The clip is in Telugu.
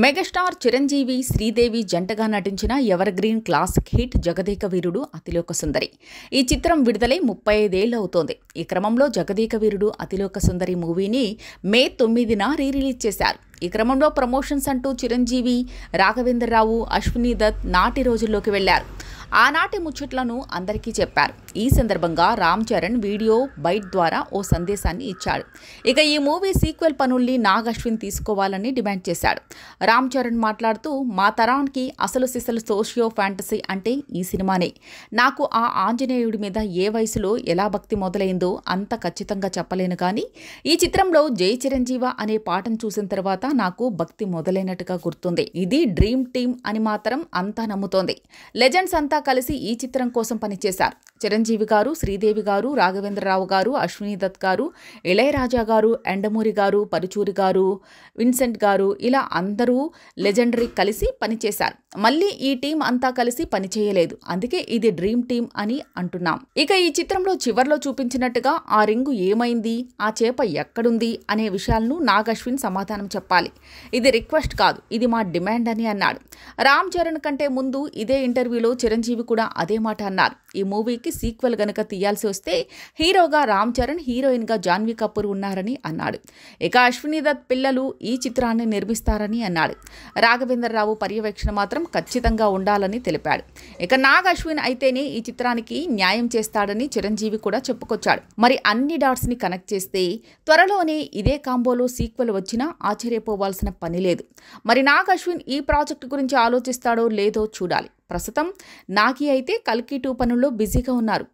మెగాస్టార్ చిరంజీవి, శ్రీదేవి జంటగా నటించిన ever green classic hit Jagadeka Veerudu Athiloka Sundari. ఈ చిత్రం విడుదలై 35 ఏళ్లు అవుతోంది. ఈ క్రమంలో జగదేక వీరుడు అతిలోక సుందరి మూవీని మే 9న రిలీజ్ చేశారు. ఈ క్రమంలో ప్రమోషన్స్ అంటూ చిరంజీవి, రాఘవేంద్రరావు, అశ్విని దత్ నాటి రోజుల్లోకి వెళ్లారు. ఆనాటి ముచ్చట్లను అందరికీ చెప్పారు. ఈ సందర్భంగా రామ్ చరణ్ వీడియో బైట్ ద్వారా ఓ సందేశాన్ని ఇచ్చాడు. ఇక ఈ మూవీ సీక్వెల్ పనుల్ని నాగ్ అశ్విన్ తీసుకోవాలని డిమాండ్ చేశాడు. రామ్ చరణ్ మాట్లాడుతూ, మా తరానికి అసలు సిసలు సోషియో ఫ్యాంటసీ అంటే ఈ సినిమానే. నాకు ఆ ఆంజనేయుడి మీద ఏ వయసులో ఎలా భక్తి మొదలైందో అంత ఖచ్చితంగా చెప్పలేను, కానీ ఈ చిత్రంలో జై చిరంజీవ అనే పాటను చూసిన తర్వాత నాకు భక్తి మొదలైనట్టుగా గుర్తుంది. ఇది డ్రీమ్ టీమ్ అని మాత్రం అంతా నమ్ముతోంది. లెజెండ్స్ అంతా కలిసి ఈ చిత్రం కోసం పనిచేశారు. చిరంజీవి గారు, శ్రీదేవి గారు, రాఘవేంద్రరావు గారు, అశ్విని దత్ గారు, ఇళయరాజా గారు, ఎండమూరి గారు, పరుచూరి గారు, విన్సెంట్ గారు, ఇలా అందరూ లెజెండరీ కలిసి పనిచేశారు. మళ్ళీ ఈ టీం అంతా కలిసి పనిచేయలేదు, అందుకే ఇది డ్రీమ్ టీమ్ అని అంటున్నాం. ఇక ఈ చిత్రంలో చివర్లో చూపించినట్టుగా ఆ రింగు ఏమైంది, ఆ చేప ఎక్కడుంది అనే విషయాలను నాగ్ అశ్విన్ సమాధానం చెప్పాలి. ఇది రిక్వెస్ట్ కాదు, ఇది మా డిమాండ్ అని అన్నాడు. రామ్ చరణ్ కంటే ముందు ఇదే ఇంటర్వ్యూలో చిరంజీవి కూడా అదే మాట అన్నారు. ఈ మూవీకి సీక్వెల్ గనక తీయాల్సి వస్తే హీరోగా రామ్ చరణ్, హీరోయిన్గా జాన్వీ కపూర్ ఉన్నారని అన్నాడు. ఇక అశ్విని దత్ పిల్లలు ఈ చిత్రాన్ని నిర్మిస్తారని అన్నాడు. రాఘవేంద్రరావు పర్యవేక్షణ మాత్రం ఖచ్చితంగా ఉండాలని తెలిపాడు. ఇక నాగ్ అశ్విన్ అయితేనే ఈ చిత్రానికి న్యాయం చేస్తాడని చిరంజీవి కూడా చెప్పుకొచ్చాడు. మరి అన్ని డాట్స్ ని కనెక్ట్ చేస్తే త్వరలోనే ఇదే కాంబోలో సీక్వెల్ వచ్చినా ఆశ్చర్యపోవాల్సిన పని లేదు. మరి నాగ్ అశ్విన్ ఈ ప్రాజెక్టు గురించి ఆలోచిస్తాడో లేదో చూడాలి. ప్రస్తుతం నాగి అయితే కల్కి 2 పనుల్లో బిజీగా ఉన్నారు.